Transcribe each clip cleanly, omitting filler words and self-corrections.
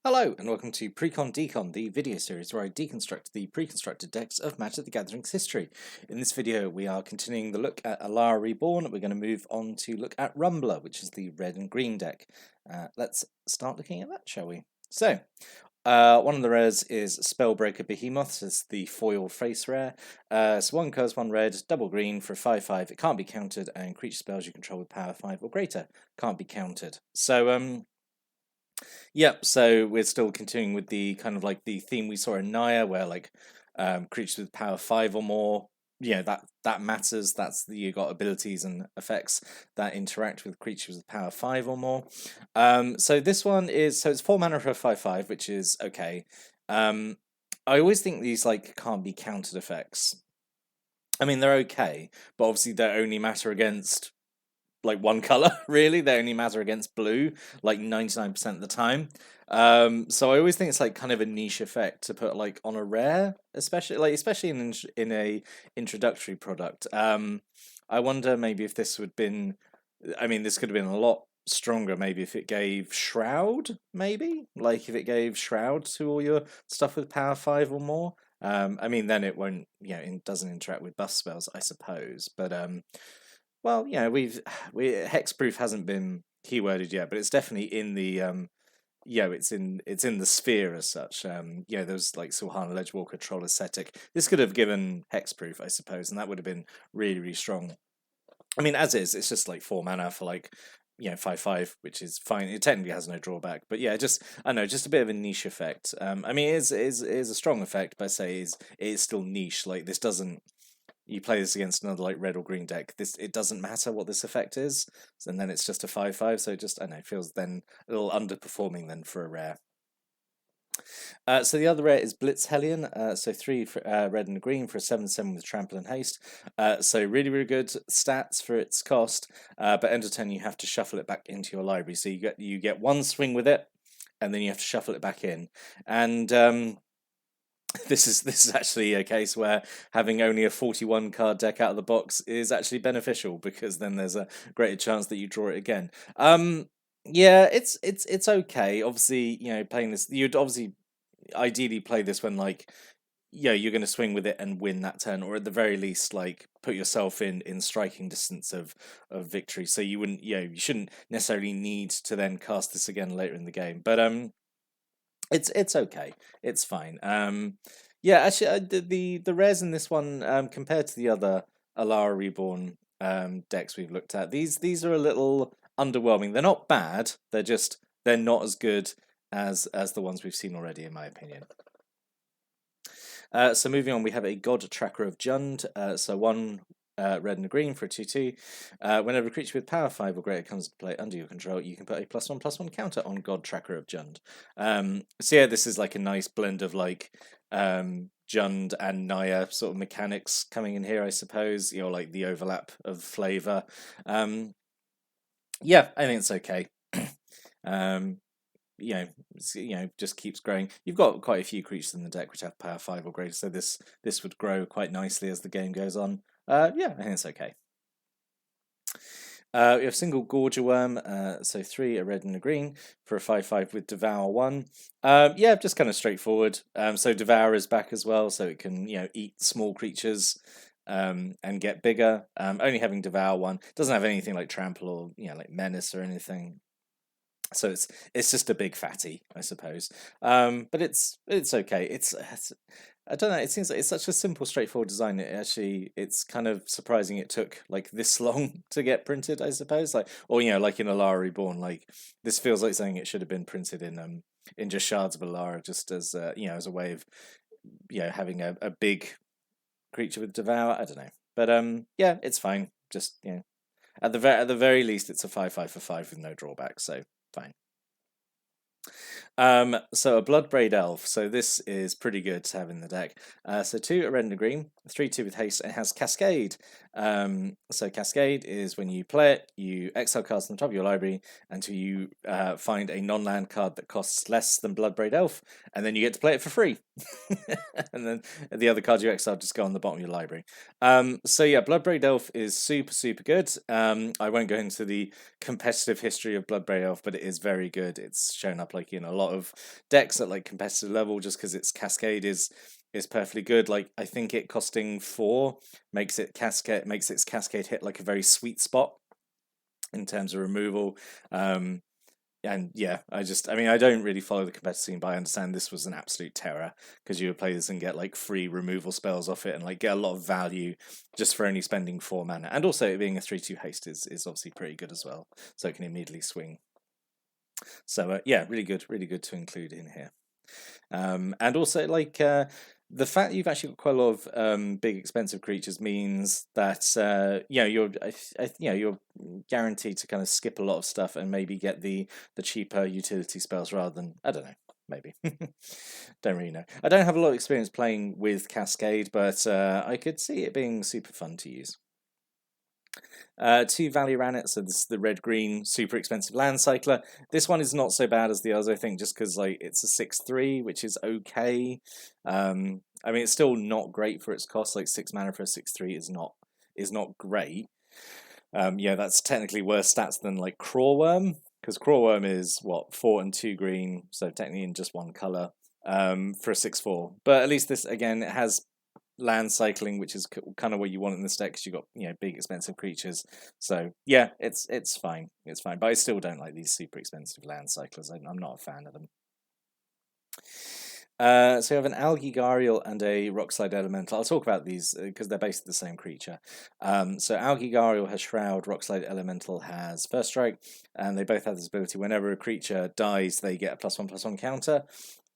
Hello and welcome to Precon Decon, the video series where I deconstruct the pre-constructed decks of Magic the Gathering's history. In this video we are continuing the look at Alara Reborn. We're going to move on to look at Rumbler, which is the red and green deck. Let's start looking at that, shall we? So, one of the rares is Spellbreaker Behemoth. It's the foil face rare. So 1 colors, 1 red, double green for 5/5. It can't be countered, and creature spells you control with power 5 or greater can't be countered. So, yep, so we're still continuing with the kind of like the theme we saw in Naya, where like creatures with power 5 or more, that matters. You got abilities and effects that interact with creatures with power 5 or more. So this one is, so it's 4 mana for a 5/5, which is okay. I always think these like can't be countered effects. I mean, they're okay, but obviously they only matter against like one color, really. They only matter against blue like 99% of the time. So I always think it's like kind of a niche effect to put like on a rare, especially in a introductory product. I wonder maybe if this would been, I mean, this could have been a lot stronger maybe if it gave Shroud, maybe like if it gave Shroud to all your stuff with power 5 or more. I mean, then it won't, it doesn't interact with buff spells, I suppose, but well, hexproof hasn't been keyworded yet, but it's definitely in the it's in the sphere as such. There's like Sulhana Ledgewalker Troll Ascetic. This could have given hexproof, I suppose, and that would have been really, really strong. I mean, as is, it's just like 4 mana for like 5/5, which is fine. It technically has no drawback, but yeah, just I know, just a bit of a niche effect. I mean, it is a strong effect, but I say it is still niche. Like this doesn't. You play this against another like red or green deck, it doesn't matter what this effect is, and then it's just a 5/5. So it just, I don't know, feels then a little underperforming then for a rare. So the other rare is Blitz Hellion. So 3 for, red and a green for a 7/7 with trample and haste. So really, really good stats for its cost. But end of turn you have to shuffle it back into your library. So you get 1 swing with it, and then you have to shuffle it back in. And this is actually a case where having only a 41 card deck out of the box is actually beneficial, because then there's a greater chance that you draw it again. Yeah, it's okay. Obviously, playing this, you'd obviously ideally play this when like you're going to swing with it and win that turn, or at the very least like put yourself in striking distance of victory. So you wouldn't, you shouldn't necessarily need to then cast this again later in the game. But it's okay. It's fine. Yeah, actually, the rares in this one, compared to the other Alara Reborn decks we've looked at, these are a little underwhelming. They're not bad. They're not as good as the ones we've seen already, in my opinion. So moving on, we have a God Tracker of Jund. So 1 red and a green for a 2/2. Whenever a creature with power 5 or greater comes to play under your control, you can put a +1/+1 counter on God Tracker of Jund. So yeah, this is like a nice blend of like Jund and Naya sort of mechanics coming in here, I suppose. Like the overlap of flavor. Yeah, I think it's okay. Just keeps growing. You've got quite a few creatures in the deck which have power 5 or greater, so this would grow quite nicely as the game goes on. Yeah, I think it's okay. We have single Gorger Worm, so 3, a red and a green for a 5/5 with Devour 1. Yeah, just kind of straightforward. So Devour is back as well, so it can eat small creatures and get bigger. Only having Devour 1 doesn't have anything like Trample or like Menace or anything. So it's just a big fatty, I suppose. But it's okay. It's I don't know. It seems like it's such a simple, straightforward design. It's kind of surprising it took like this long to get printed, I suppose. Like, or like in Alara Reborn, like this feels like something it should have been printed in just Shards of Alara, just as as a way of having a big creature with Devour. I don't know, but yeah, it's fine. Just at the very least, it's a 5/5 for 5 with no drawback, so fine. So a Bloodbraid Elf. So this is pretty good to have in the deck. So 2, a red and a green, 3/2 with haste, and it has Cascade. So Cascade is when you play it, you exile cards on the top of your library until you find a non-land card that costs less than Bloodbraid Elf, and then you get to play it for free. And then the other cards you exile just go on the bottom of your library. So yeah, Bloodbraid Elf is super, super good. I won't go into the competitive history of Bloodbraid Elf, but it is very good. It's shown up like like in a lot of decks at like competitive level, just because its cascade is perfectly good. Like I think it costing 4 makes its cascade hit like a very sweet spot in terms of removal. And yeah, I mean, I don't really follow the competitive scene, but I understand this was an absolute terror because you would play this and get like free removal spells off it and like get a lot of value just for only spending 4 mana. And also it being a 3/2 haste is obviously pretty good as well, so it can immediately swing. So yeah, really good to include in here. And also like the fact that you've actually got quite a lot of big expensive creatures means that you're you're guaranteed to kind of skip a lot of stuff and maybe get the cheaper utility spells rather than, I don't know, maybe. Don't really know. I don't have a lot of experience playing with Cascade, but I could see it being super fun to use. 2 Valley Rannet, so this is the red-green super expensive land cycler. This one is not so bad as the others, I think, just because like it's a 6/3, which is okay. I mean, it's still not great for its cost. Like 6 mana for a 6/3 is not great. Yeah, that's technically worse stats than like Crawworm, because Crawworm is what 4 and 2 green, so technically in just 1 color. For a 6/4, but at least this again it has land cycling, which is kind of what you want in this deck because you've got big expensive creatures. So yeah, it's fine, but I still don't like these super expensive land cyclers. I'm not a fan of them. So you have an Algae Ariel and a Rockslide Elemental. I'll talk about these because they're basically the same creature. So Algae Ariel has Shroud, Rockslide Elemental has First Strike, and they both have this ability. Whenever a creature dies, they get a +1/+1 counter.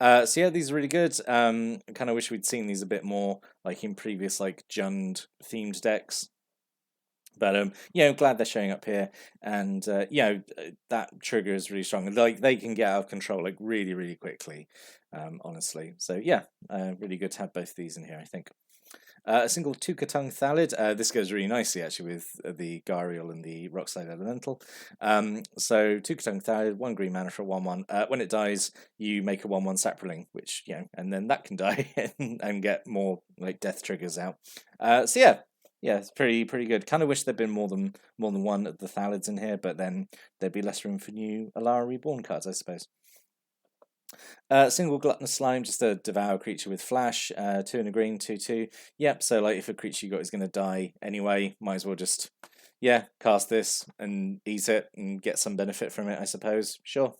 So yeah, these are really good. I kind of wish we'd seen these a bit more, like in previous like Jund themed decks. But glad they're showing up here, and that trigger is really strong. Like they can get out of control like really quickly, honestly. So yeah, really good to have both of these in here, I think. A single Tukatung Thalid. This goes really nicely actually with the Gariel and the Rockslide Elemental. So Tukatung Thalid, 1 green mana for 1/1. When it dies, you make a 1/1 Saproling, which and then that can die and get more like death triggers out. So yeah, it's pretty good. Kind of wish there'd been more than one of the Thalids in here, but then there'd be less room for new Alara Reborn cards, I suppose. Single Glutton Slime, just a devour creature with flash, 2 and a green, 2/2. Yep, so like if a creature you got is going to die anyway, might as well just, cast this and eat it and get some benefit from it, I suppose. Sure.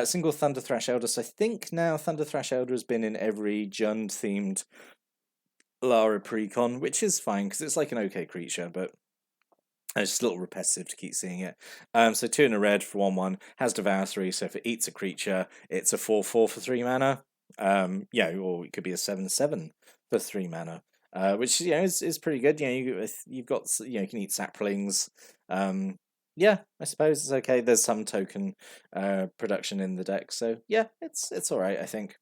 Single Thunder Thrash Elder. So I think now Thunder Thrash Elder has been in every Jund themed Alara Precon, which is fine because it's like an okay creature, but it's just a little repetitive to keep seeing it. So 2 and a red for 1/1, has Devour 3, so if it eats a creature, it's a 4/4 for 3 mana. Or it could be a 7/7 for 3 mana, which is pretty good. You've got you can eat saplings. Yeah, I suppose it's okay. There's some token production in the deck, so yeah, it's all right, I think.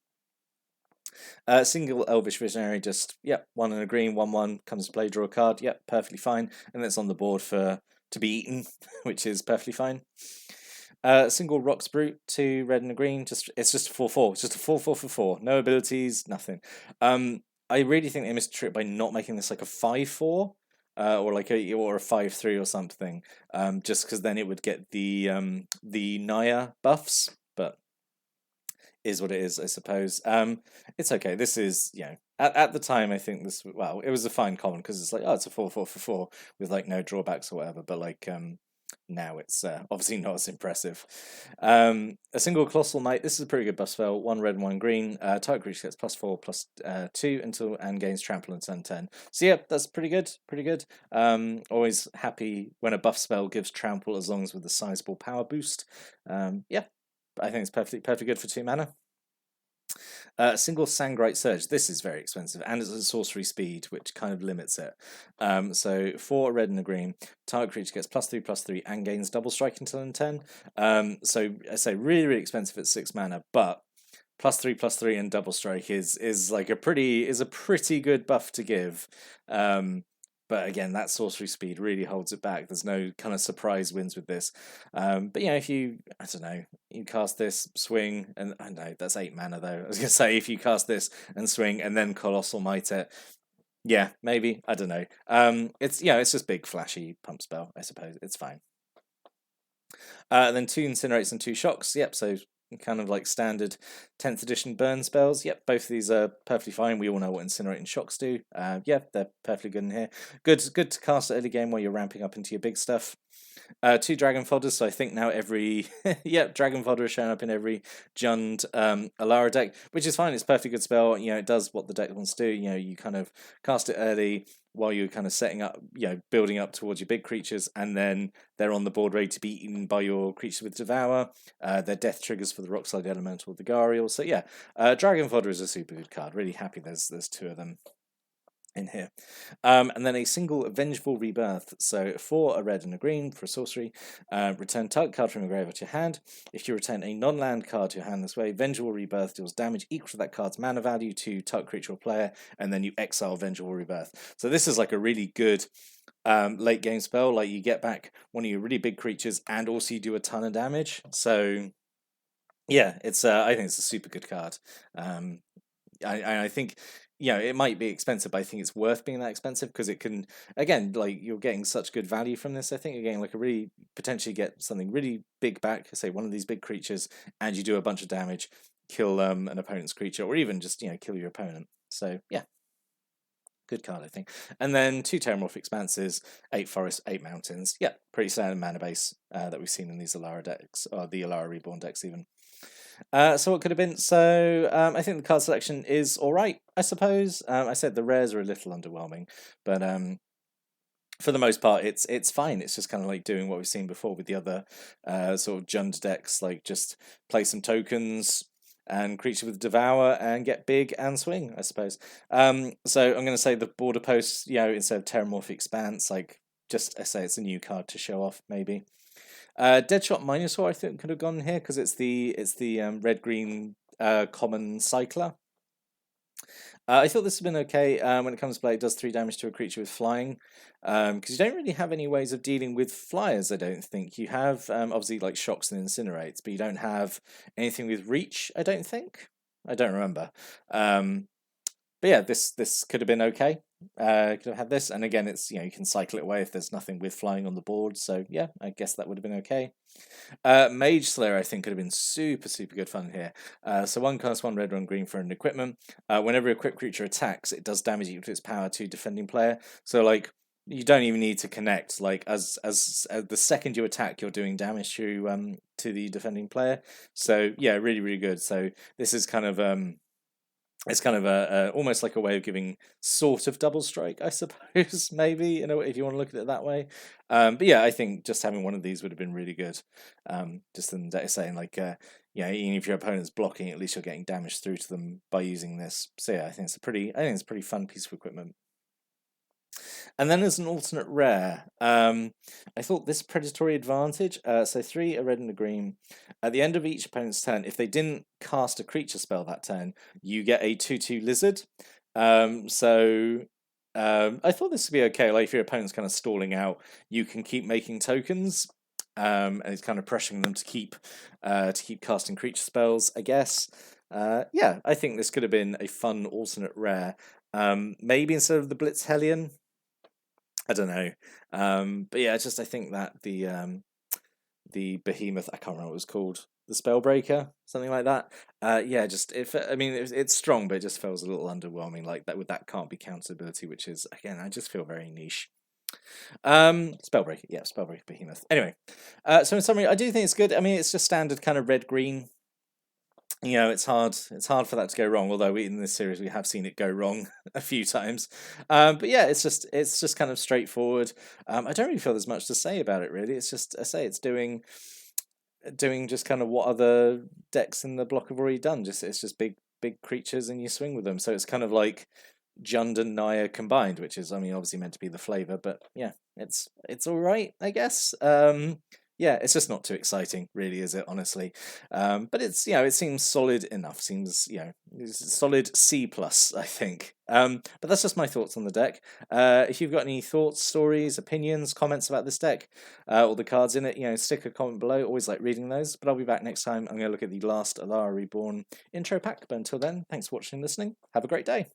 Single Elvish Visionary, just 1 and a green, 1/1 comes to play, draw a card. Yep, perfectly fine, and it's on the board to be eaten, which is perfectly fine. Single Rocks Brute, 2 red and a green. It's just a 4/4. It's just a 4/4 for 4. No abilities, nothing. I really think they missed a trick by not making this like a 5/4. Or a 5/3 or something. Just because then it would get the Naya buffs, but is what it is, I suppose. It's okay. This is, at the time, I think this, well, it was a fine common because it's like, oh, it's a 4/4 for 4 with like no drawbacks or whatever. But like, now it's obviously not as impressive. A single Colossal Knight. This is a pretty good buff spell. 1 red and 1 green. Target creature gets +4/+2 until and gains trample on turn 10. So yeah, that's pretty good. Pretty good. Always happy when a buff spell gives trample as long as with a sizable power boost. Yeah. I think it's perfectly good for 2 mana. Single Sangrite Surge. This is very expensive, and it's a sorcery speed, which kind of limits it. So 4 red and a green. Target creature gets +3/+3 and gains double strike until in 10. So I say really expensive at 6 mana, but +3/+3 and double strike is like a pretty good buff to give. But again, that sorcery speed really holds it back. There's no kind of surprise wins with this. But if you, I don't know, you cast this, swing, and I know that's 8 mana though. I was gonna say if you cast this and swing and then Colossal Might it, yeah, maybe, I don't know. It's just big flashy pump spell, I suppose. It's fine. Then 2 Incinerates and 2 Shocks. Yep, so kind of like standard 10th edition burn spells. Yep, both of these are perfectly fine. We all know what Incinerate and Shocks do. Yeah, they're perfectly good in here. Good to cast early game while you're ramping up into your big stuff. 2 Dragon Fodders, so I think now every Dragon Fodder is showing up in every Jund Alara deck, which is fine. It's a perfectly good spell. You know, it does what the deck wants to do. You know, you kind of cast it early while you're kind of setting up, you know, building up towards your big creatures, and then they're on the board ready to be eaten by your creatures with Devour. They're death triggers for the Rockslide Elemental, the Ariel. So yeah, Dragon Fodder is a super good card. Really happy there's 2 of them in here. And then a single Vengeful Rebirth. So for a red and a green for a sorcery, return target card from your graveyard to your hand. If you return a non-land card to your hand this way, Vengeful Rebirth deals damage equal to that card's mana value to target creature or player, and then you exile Vengeful Rebirth. So this is like a really good late game spell. Like you get back one of your really big creatures, and also you do a ton of damage. So yeah, it's I think it's a super good card. I think, you know, it might be expensive, but I think it's worth being that expensive because it can, again, like you're getting such good value from this. I think you're getting like a really, potentially get something really big back, say one of these big creatures, and you do a bunch of damage, kill an opponent's creature, or even just, you know, kill your opponent. So yeah, good card, I think. And then 2 Terramorph Expanses, 8 Forests, 8 Mountains. Yeah, pretty standard mana base that we've seen in these Alara decks, or the Alara Reborn decks even. So what could have been? So I think the card selection is all right, I suppose. I said the rares are a little underwhelming, but for the most part, it's fine. It's just kind of like doing what we've seen before with the other sort of Jund decks, like just play some tokens and creature with Devour and get big and swing, I suppose. So I'm going to say the border posts, you know, instead of Terramorphic Expanse, like just I say it's a new card to show off, maybe. Deadshot Minotaur I think could have gone here because it's the red green common cycler. I thought this would have been okay. When it comes to play, it does 3 damage to a creature with flying. Because you don't really have any ways of dealing with flyers, I don't think. You have obviously like shocks and incinerates, but you don't have anything with reach, I don't think. I don't remember. But yeah, this could have been okay. Could have had this, and again, it's, you know, you can cycle it away if there's nothing with flying on the board. So yeah, I guess that would have been okay. Mage Slayer, I think, could have been super good fun here. So 1 cost 1 red, 1 green for an equipment. Whenever a equipped creature attacks, it does damage equal to its power to defending player. So like you don't even need to connect. Like as the second you attack, you're doing damage to the defending player. So yeah, really good. So this is kind of it's kind of a almost like a way of giving sort of double strike, I suppose, maybe, you know, if you want to look at it that way. But yeah, I think just having one of these would have been really good. Just in saying like, yeah, even if your opponent's blocking, at least you're getting damage through to them by using this. So yeah, I think it's a pretty fun piece of equipment. And then as an alternate rare, I thought this Predatory Advantage, so 3, a red and a green. At the end of each opponent's turn, if they didn't cast a creature spell that turn, you get a 2/2 lizard. So I thought this would be okay. Like if your opponent's kind of stalling out, you can keep making tokens. And it's kind of pressuring them to keep casting creature spells, I guess. Yeah, I think this could have been a fun alternate rare. Maybe instead of the Blitz Hellion, I don't know. But yeah, I think that the behemoth, I can't remember what it was called, the Spellbreaker, something like that. Yeah, just I mean it's strong, but it just feels a little underwhelming, like that with that can't be counter ability, which is, again, I just feel very niche. Spellbreaker, yeah, Spellbreaker behemoth. Anyway, so in summary, I do think it's good. I mean, it's just standard kind of red green. You know, it's hard for that to go wrong, although in this series we have seen it go wrong a few times. But yeah, it's just kind of straightforward. I don't really feel there's much to say about it, really. It's just, I say, it's doing just kind of what other decks in the block have already done. It's just big creatures and you swing with them. So it's kind of like Jund and Naya combined, which is, I mean, obviously meant to be the flavor, but yeah, it's all right, I guess. Yeah, it's just not too exciting, really, is it, honestly? But it's, you know, it seems solid enough. Seems, you know, it's a solid C+, I think. But that's just my thoughts on the deck. If you've got any thoughts, stories, opinions, comments about this deck, or the cards in it, you know, stick a comment below. Always like reading those. But I'll be back next time. I'm going to look at the last Alara Reborn intro pack. But until then, thanks for watching and listening. Have a great day.